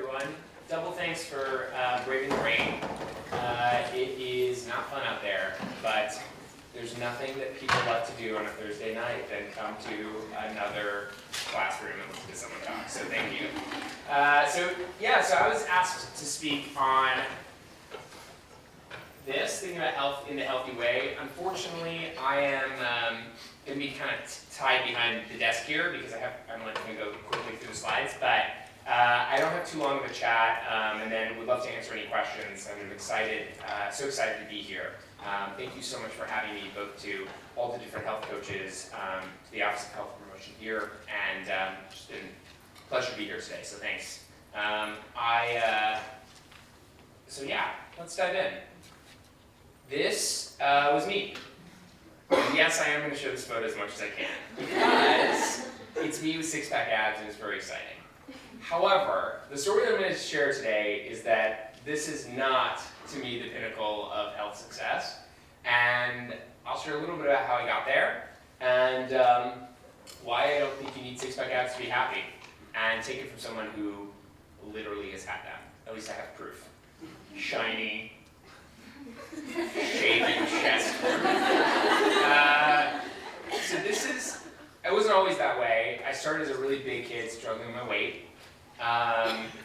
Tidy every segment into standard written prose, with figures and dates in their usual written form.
everyone. Double thanks for braving the rain. It is not fun out there, but there's nothing that people love to do on a Thursday night than come to another classroom and listen to someone talk, so thank you. So I was asked to speak on this, thinking about health in a healthy way. Unfortunately, I am going to be kind of tied behind the desk here because I'm going to go quickly through the slides, but I don't have too long of a chat, and then would love to answer any questions. I'm excited, so excited to be here. Thank you so much for having me, both to all the different health coaches, to the Office of Health Promotion here, and just been a pleasure to be here today, so thanks. Let's dive in. This was me. And yes, I am going to show this photo as much as I can, because it's me with six-pack abs and it's very exciting. However, the story that I'm going to share today is that this is not, to me, the pinnacle of health success. And I'll share a little bit about how I got there, and why I don't think you need six-pack abs to be happy, and take it from someone who literally has had them. At least I have proof. Shiny, shaving chest. I wasn't always that way. I started as a really big kid struggling with my weight.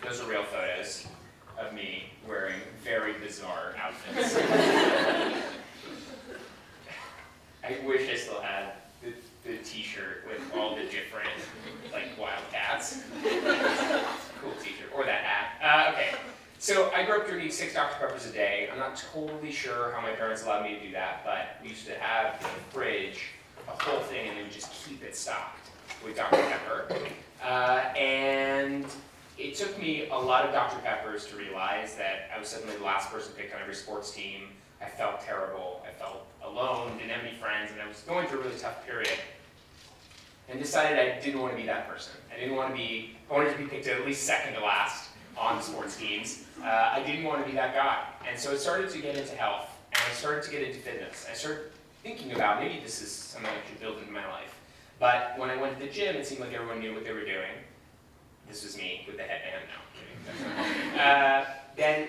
Those are real photos of me wearing very bizarre outfits. I wish I still had the t-shirt with all the different, wildcats. Cool t-shirt, or that hat. Okay. So I grew up drinking 6 Dr. Peppers a day. I'm not totally sure how my parents allowed me to do that, but we used to have in the fridge a whole thing, and they would just keep it stocked with Dr. Pepper. And it took me a lot of Dr. Peppers to realize that I was suddenly the last person picked on every sports team. I felt terrible. I felt alone, didn't have any friends, and I was going through a really tough period. And decided I didn't want to be that person. I wanted to be picked at least second to last on the sports teams. I didn't want to be that guy. And so I started to get into health, and I started to get into fitness. I started thinking about maybe this is something I should build into my life. But when I went to the gym, it seemed like everyone knew what they were doing. This was me with the headband. No, kidding.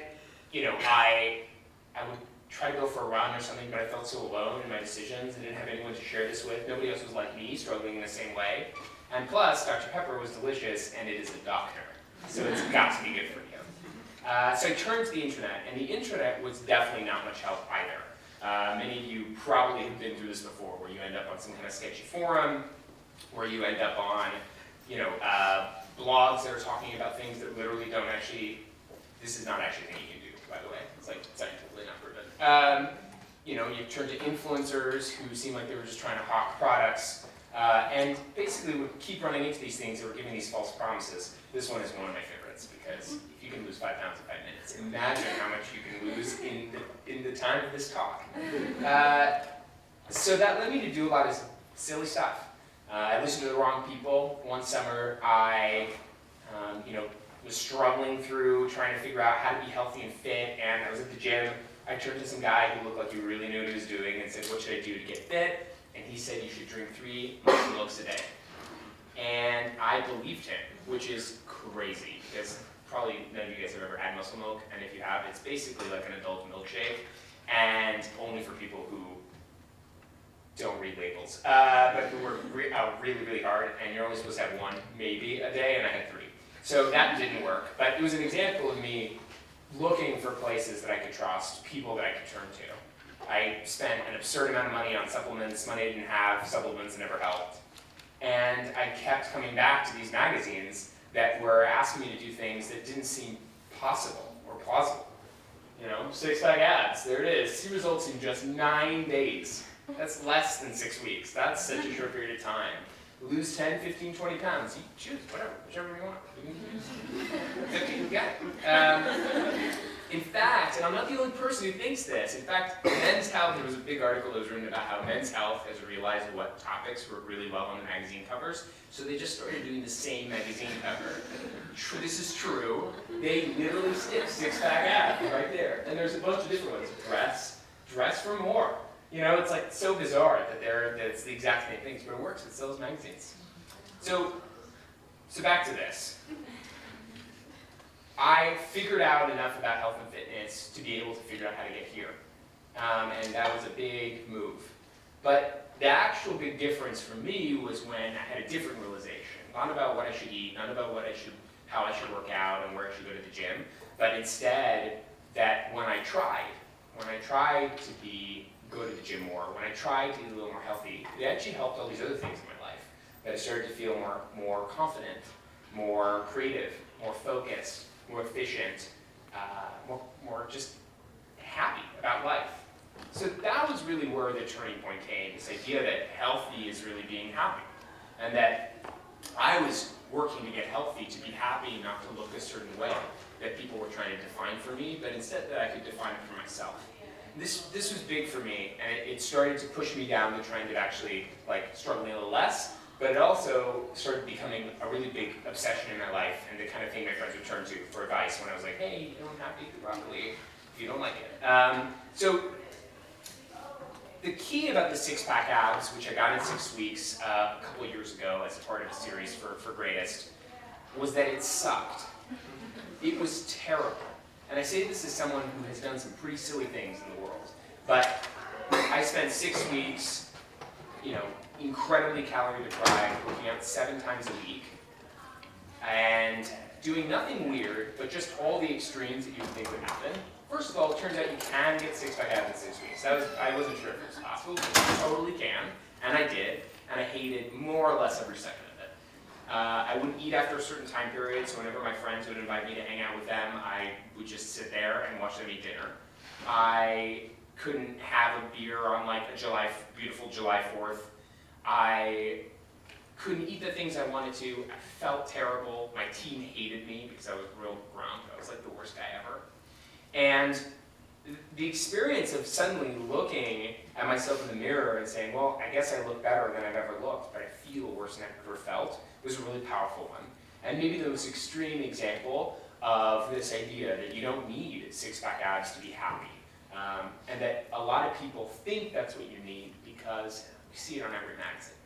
I would try to go for a run or something, but I felt so alone in my decisions. I didn't have anyone to share this with. Nobody else was like me, struggling in the same way. And plus, Dr. Pepper was delicious, and it is a doctor. So it's got to be good for you. So I turned to the internet, and the internet was definitely not much help either. Many of you probably have been through this before, where you end up on some kind of sketchy forum, where you end up on, blogs that are talking about things that literally don't actually, this is not actually a thing you can do, by the way. It's scientifically not proven. You turn to influencers who seem like they were just trying to hawk products, and basically would keep running into these things that were giving these false promises. This one is one of my favorites, because if you can lose 5 pounds in 5 minutes, imagine how much you can lose in the time of this talk. So that led me to do a lot of silly stuff. I listened to the wrong people. One summer, I was struggling through trying to figure out how to be healthy and fit, and I was at the gym. I turned to some guy who looked like he really knew what he was doing and said, "What should I do to get fit?" And he said, "You should drink 3 muscle milks a day." And I believed him, which is crazy, because probably none of you guys have ever had muscle milk, and if you have, it's basically like an adult milkshake, and only for people who don't read labels, but who work really, really hard, and you're only supposed to have 1, maybe, a day, and I had 3. So that didn't work, but it was an example of me looking for places that I could trust, people that I could turn to. I spent an absurd amount of money on supplements, money I didn't have, supplements never helped. And I kept coming back to these magazines that were asking me to do things that didn't seem possible or plausible. 6-pack abs, there it is. See results in just 9 days. That's less than 6 weeks. That's such a short period of time. Lose 10, 15, 20 pounds. You choose, whichever you want. 50, you got it. In fact, and I'm not the only person who thinks this, in fact, Men's Health, there was a big article that was written about how Men's Health has realized what topics work really well on the magazine covers, so they just started doing the same magazine cover. This is true. They literally stick 6-pack abs right there. And there's a bunch of different ones. Dress for more. It's so bizarre that it's the exact same things, but it works. It sells magazines. So back to this. I figured out enough about health and fitness to be able to figure out how to get here. And that was a big move. But the actual big difference for me was when I had a different realization. Not about what I should eat, not about how I should work out and where I should go to the gym, but instead that when I tried to go to the gym more, when I tried to eat a little more healthy, it actually helped all these other things in my life. That I started to feel more confident, more creative, more focused, more efficient, more just happy about life. So that was really where the turning point came, this idea that healthy is really being happy. And that I was working to get healthy to be happy, not to look a certain way that people were trying to define for me, but instead that I could define it for myself. This was big for me, and it started to push me down to trying to actually struggling a little less, but it also started becoming a really big obsession in my life, and the kind of thing my friends would turn to for advice when I was like, hey, you don't have to eat the broccoli if you don't like it. So the key about the six-pack abs, which I got in 6 weeks a couple of years ago as a part of a series for Greatest, was that it sucked. It was terrible. And I say this as someone who has done some pretty silly things in the world. But I spent 6 weeks, incredibly calorie deprived, working out 7 times a week, and doing nothing weird, but just all the extremes that you would think would happen. First of all, it turns out you can get six-pack abs in 6 weeks. I wasn't sure if it was possible, but you totally can, and I did, and I hated more or less every second of it. I wouldn't eat after a certain time period, so whenever my friends would invite me to hang out with them, I would just sit there and watch them eat dinner. I couldn't have a beer on a beautiful July 4th. I couldn't eat the things I wanted to. I felt terrible. My team hated me because I was real grump. I was like the worst guy ever. And the experience of suddenly looking at myself in the mirror and saying, well, I guess I look better than I've ever looked, but I feel worse than I've ever felt, was a really powerful one. And maybe the most extreme example of this idea that you don't need six-pack abs to be happy. And that a lot of people think that's what you need because we see it on every magazine.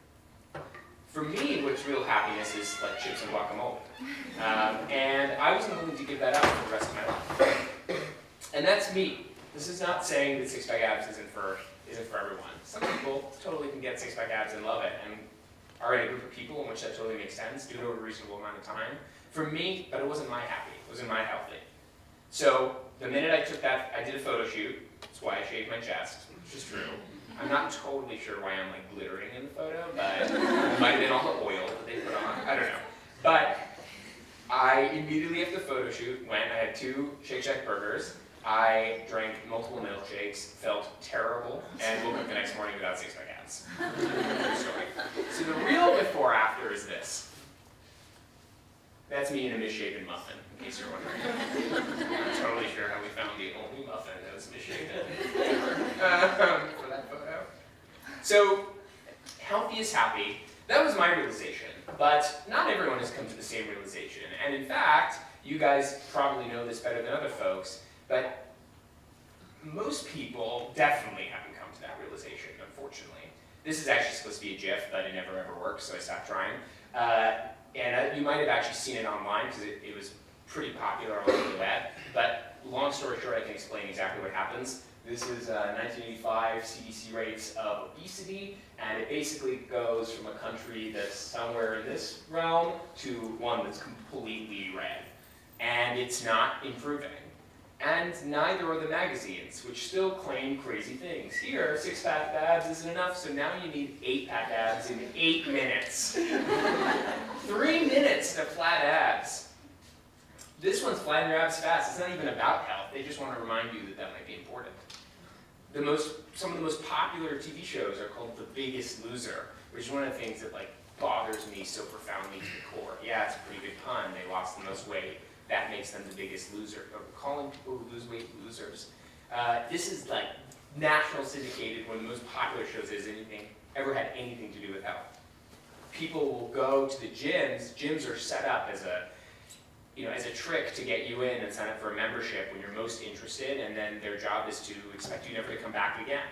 For me, what's real happiness is like chips and guacamole. And I wasn't willing to give that up for the rest of my life. And that's me. This is not saying that six-pack abs isn't for everyone. Some people totally can get six-pack abs and love it, and are in a group of people in which that totally makes sense, do it over a reasonable amount of time. For me, but it wasn't my happy, it wasn't my healthy. So the minute I took that, I did a photo shoot. That's why I shaved my chest, which is true. I'm not totally sure why I'm glittering in the photo, but it might have been all the oil that they put on, I don't know. But I immediately after the photo shoot went, I had 2 Shake Shack burgers, I drank multiple milkshakes, felt terrible, and woke up the next morning without six-pack abs. So the real before-after is this. That's me in a misshapen muffin, in case you're wondering. I'm totally sure how we found the only muffin that was misshapen for that photo. So, healthy is happy. That was my realization, but not everyone has come to the same realization. And in fact, you guys probably know this better than other folks, but most people definitely haven't come to that realization, unfortunately. This is actually supposed to be a GIF, but it never ever works, so I stopped trying. And you might have actually seen it online, because it was pretty popular all over the web. But long story short, I can explain exactly what happens. This is 1985 CDC rates of obesity, and it basically goes from a country that's somewhere in this realm to one that's completely red. And it's not improving. And neither are the magazines, which still claim crazy things. Here, 6-pack abs isn't enough, so now you need 8-pack abs in 8 minutes. 3 minutes to flat abs. This one's flatten your abs fast. It's not even about health. They just want to remind you that that might be important. Some of the most popular TV shows are called The Biggest Loser, which is one of the things that bothers me so profoundly to the core. Yeah, it's a pretty good pun. They lost the most weight. That makes them the biggest loser. But calling people who lose weight losers. This is national syndicated, one of the most popular shows that has ever had anything to do with health. People will go to the gyms. Gyms are set up as a trick to get you in and sign up for a membership when you're most interested, and then their job is to expect you never to come back again.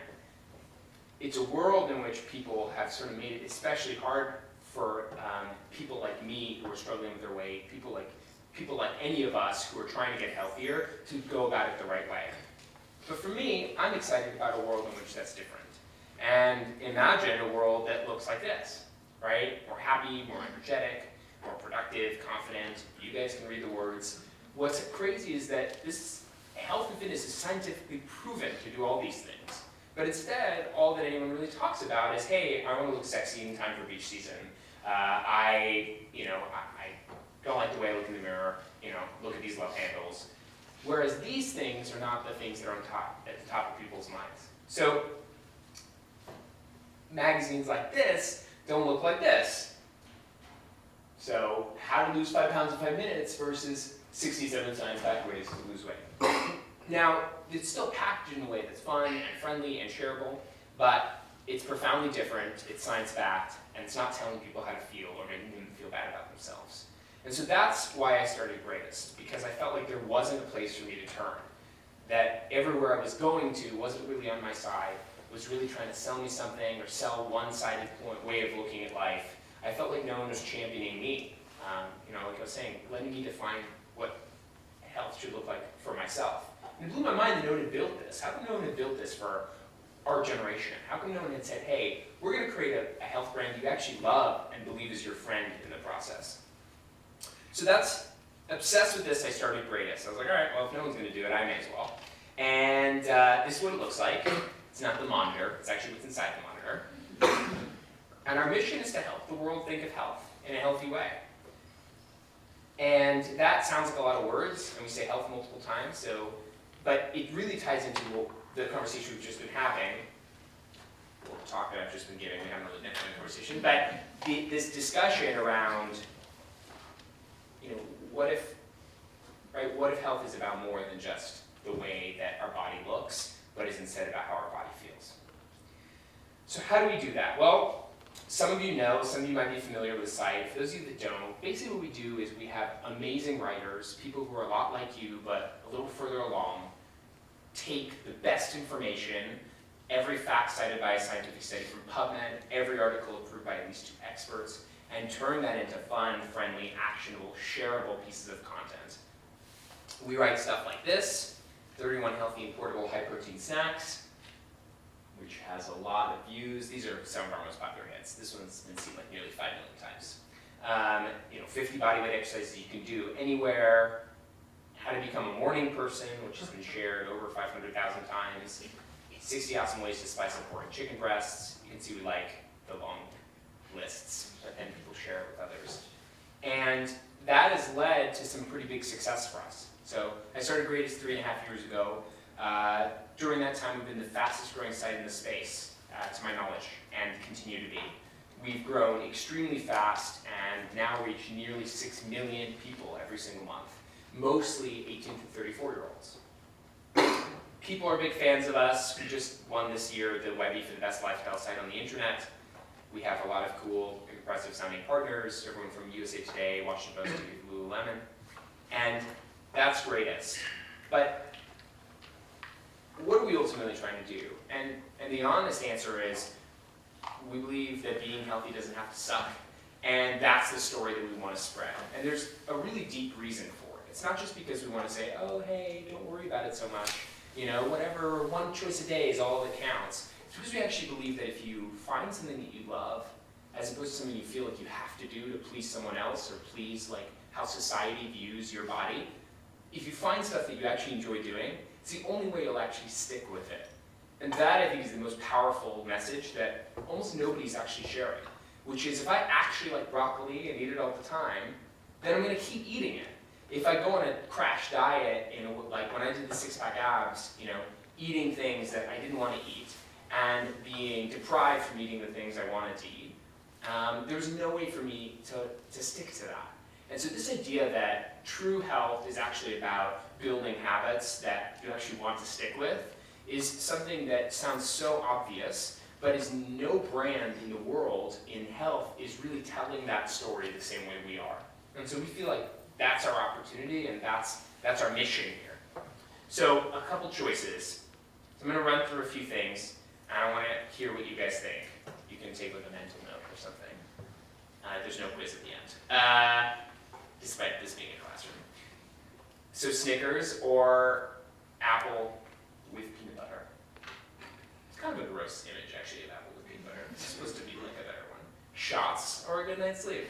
It's a world in which people have sort of made it especially hard for people like me who are struggling with their weight, people like people like any of us who are trying to get healthier to go about it the right way. But for me, I'm excited about a world in which that's different. And imagine a world that looks like this, right? More happy, more energetic, more productive, confident. You guys can read the words. What's crazy is that this health and fitness is scientifically proven to do all these things. But instead, all that anyone really talks about is, hey, I want to look sexy in time for beach season. I don't like the way I look in the mirror. Look at these love handles. Whereas these things are not the things that are at the top of people's minds. So magazines like this don't look like this. So how to lose 5 pounds in 5 minutes versus 67 science-backed ways to lose weight. Now, it's still packaged in a way that's fun and friendly and shareable, but it's profoundly different, it's science-backed, and it's not telling people how to feel or making them feel bad about themselves. And so that's why I started Greatest, because I felt like there wasn't a place for me to turn. That everywhere I was going to wasn't really on my side, was really trying to sell me something or sell one-sided way of looking at life. I felt like no one was championing me. Like I was saying, letting me define what health should look like for myself. And it blew my mind that no one had built this. How come no one had built this for our generation? How come no one had said, hey, we're going to create a health brand you actually love and believe is your friend in the process? So that's, obsessed with this, I started Greatest. I was like, all right, well, if no one's going to do it, I may as well. And this is what it looks like. It's not the monitor. It's actually what's inside the monitor. And our mission is to help the world think of health in a healthy way. And that sounds like a lot of words, and we say health multiple times, but it really ties into the conversation we've just been having, or the talk that I've just been giving. We haven't really been having a conversation, but this discussion around, what if health is about more than just the way that our body looks, but is instead about how our body feels. So how do we do that? Well, some of you know, some of you might be familiar with the site. For those of you that don't, basically what we do is we have amazing writers, people who are a lot like you, but a little further along, take the best information, every fact cited by a scientific study from PubMed, every article approved by at least 2 experts, and turn that into fun, friendly, actionable, shareable pieces of content. We write stuff like this, 31 healthy and portable high-protein snacks, which has a lot of views. These are some of our most popular hits. This one's been seen like nearly 5 million times. 50 bodyweight exercises you can do anywhere. How to become a morning person, which has been shared over 500,000 times. 60 awesome ways to spice up boring chicken breasts. You can see we like the long lists, and people share it with others. And that has led to some pretty big success for us. So I started Greatest 3.5 years ago. During that time, we've been the fastest growing site in the space, to my knowledge, and continue to be. We've grown extremely fast and now reach nearly 6 million people every single month, mostly 18 to 34-year-olds. People are big fans of us. We just won this year the Webby for the best lifestyle site on the internet. We have a lot of cool, impressive sounding partners, everyone from USA Today, Washington Post, to Lululemon. And that's Greatest. But what are we ultimately trying to do? And the honest answer is, we believe that being healthy doesn't have to suck. And that's the story that we want to spread. And there's a really deep reason for it. It's not just because we want to say, oh, hey, don't worry about it so much. Whatever, one choice a day is all that counts. It's because we actually believe that if you find something that you love, as opposed to something you feel like you have to do to please someone else or please like how society views your body, if you find stuff that you actually enjoy doing, it's the only way you'll actually stick with it. And that, I think, is the most powerful message that almost nobody's actually sharing, which is if I actually like broccoli and eat it all the time, then I'm going to keep eating it. If I go on a crash diet, like when I did the 6-pack abs, eating things that I didn't want to eat and being deprived from eating the things I wanted to eat, there was no way for me to stick to that. And so this idea that true health is actually about building habits that you actually want to stick with is something that sounds so obvious, but is no brand in the world in health is really telling that story the same way we are. And so we feel like that's our opportunity and that's our mission here. So a couple choices. So I'm going to run through a few things, and I want to hear what you guys think. You can take like a mental note or something. There's no quiz at the end, despite this being a classroom. So Snickers or apple with peanut butter. It's kind of a gross image, actually, of apple with peanut butter. It's supposed to be like a better one. Shots or a good night's sleep.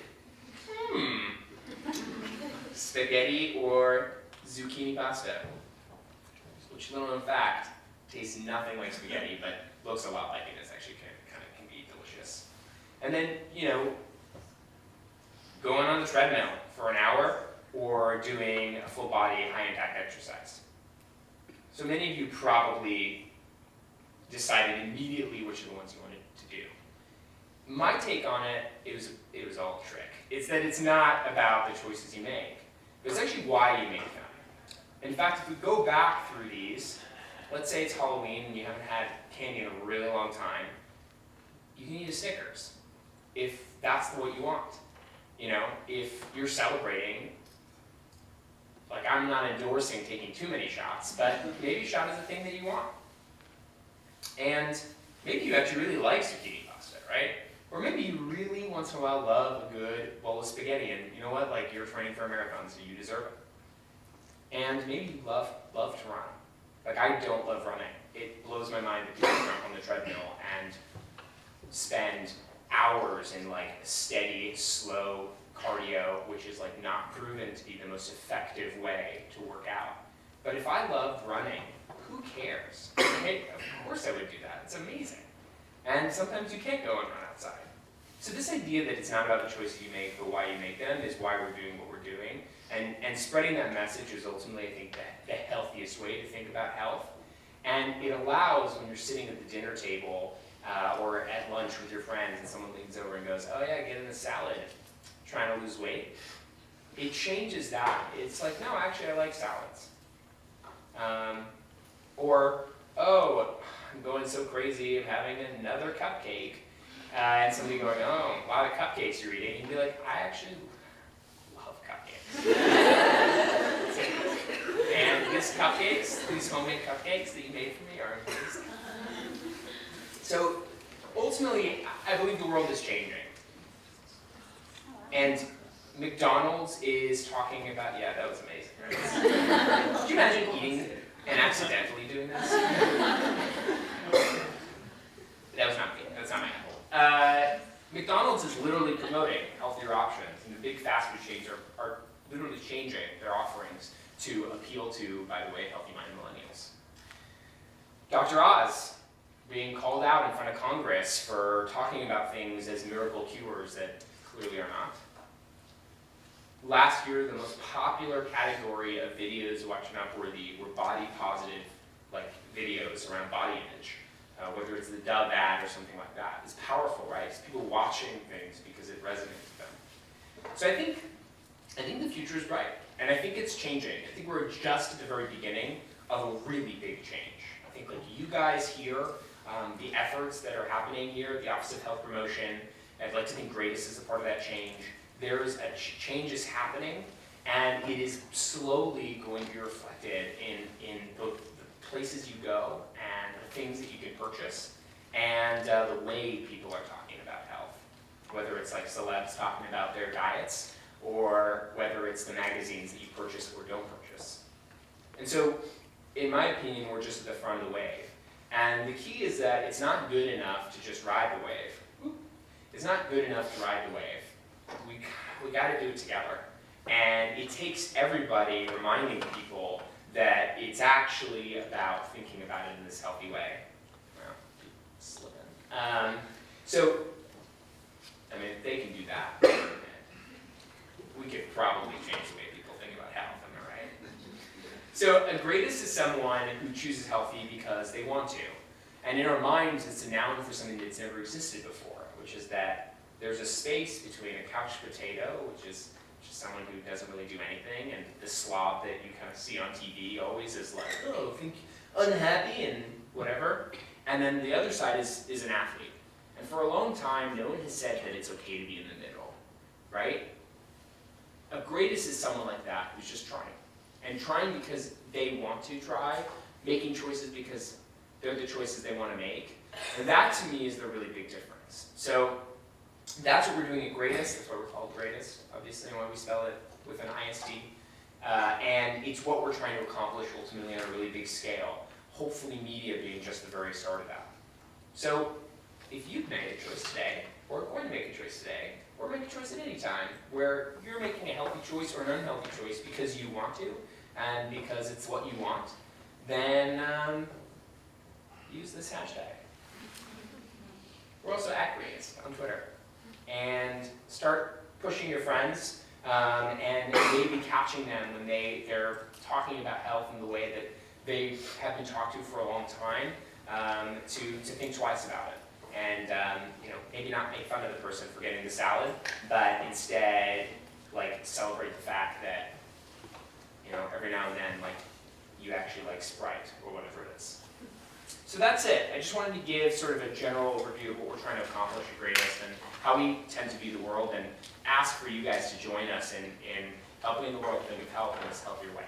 Spaghetti or zucchini pasta. Which, little known fact, tastes nothing like spaghetti, but looks a lot like it. It's actually can be delicious. And then, going on the treadmill for an hour or doing a full body high impact exercise. So many of you probably decided immediately which of the ones you wanted to do. My take on it, it was all a trick. It's that it's not about the choices you make, but it's actually why you make them. In fact, if we go back through these, let's say it's Halloween and you haven't had candy in a really long time, you can eat a Snickers if that's what you want. If you're celebrating, like I'm not endorsing taking too many shots, but maybe a shot is the thing that you want. And maybe you actually really like zucchini pasta, right? Or maybe you really once in a while love a good bowl of spaghetti, and you know what, like you're training for a marathon, so you deserve it. And maybe you love to run. Like I don't love running. It blows my mind that people jump on the treadmill and spend hours in like steady, slow cardio, which is like not proven to be the most effective way to work out. But if I loved running, who cares? Hey, of course I would do that. It's amazing. And sometimes you can't go and run outside. So this idea that it's not about the choices you make, but why you make them is why we're doing what we're doing. And spreading that message is ultimately, I think, the healthiest way to think about health. And it allows, when you're sitting at the dinner table or at lunch with your friends and someone leans over and goes, oh yeah, get in a salad, trying to lose weight. It changes that. It's like, no, actually I like salads. Or, oh, I'm going so crazy, I'm having another cupcake. And somebody going, oh, a lot of cupcakes you're eating. You'd be like, I actually love cupcakes. And these homemade cupcakes that you made for me are amazing. So ultimately, I believe the world is changing. And McDonald's is talking about, yeah, that was amazing, right? Could you imagine eating and accidentally doing this? That was not me. That's not my apple. McDonald's is literally promoting healthier options, and the big fast food chains are literally changing their offerings to appeal to, by the way, healthy-minded millennials. Dr. Oz being called out in front of Congress for talking about things as miracle cures that clearly are not. Last year, the most popular category of videos watching up were body positive videos around body image. Whether it's the Dove ad or something like that. It's powerful, right? It's people watching things because it resonates with them. So I think the future is bright, and I think it's changing. I think we're just at the very beginning of a really big change. I think like you guys here, the efforts that are happening here at the Office of Health Promotion, I'd like to think Greatest is a part of that change. There's a change is happening, and it is slowly going to be reflected in both the places you go and the things that you can purchase, and the way people are talking about health. Whether it's like celebs talking about their diets, or whether it's the magazines that you purchase or don't purchase. And so, in my opinion, we're just at the front of the wave. And the key is that it's not good enough to just ride the wave. It's not good enough to ride the wave. We got to do it together. And it takes everybody reminding people that it's actually about thinking about it in this healthy way. Well, slipping. So, I mean, if they can do that, we could probably change the way people think about health, am I right? So a greatest is someone who chooses healthy because they want to. And in our minds, it's a noun for something that's never existed before, which is that there's a space between a couch potato, which is someone who doesn't really do anything, and the slob that you kind of see on TV always is like, oh, think unhappy and whatever. And then the other side is an athlete. And for a long time, no one has said that it's okay to be in the middle, right? A greatest is someone like that who's just trying. And trying because they want to try, making choices because they're the choices they want to make. And that, to me, is the really big difference. So that's what we're doing at Greatest. That's why we're called Greatest, obviously, and why we spell it with an IST. And it's what we're trying to accomplish ultimately on a really big scale. Hopefully media being just the very start of that. So if you've made a choice today, or are going to make a choice today, or make a choice at any time, where you're making a healthy choice or an unhealthy choice because you want to, and because it's what you want, then use this hashtag. We're also at Greens on Twitter. And start pushing your friends and maybe catching them when they're talking about health in the way that they have been talked to for a long time, to think twice about it. And maybe not make fun of the person for getting the salad, but instead celebrate the fact that every now and then you actually like Sprite or whatever it is. So that's it. I just wanted to give sort of a general overview of what we're trying to accomplish at Greatest and how we tend to view the world, and ask for you guys to join us in helping the world think of health in this healthier way.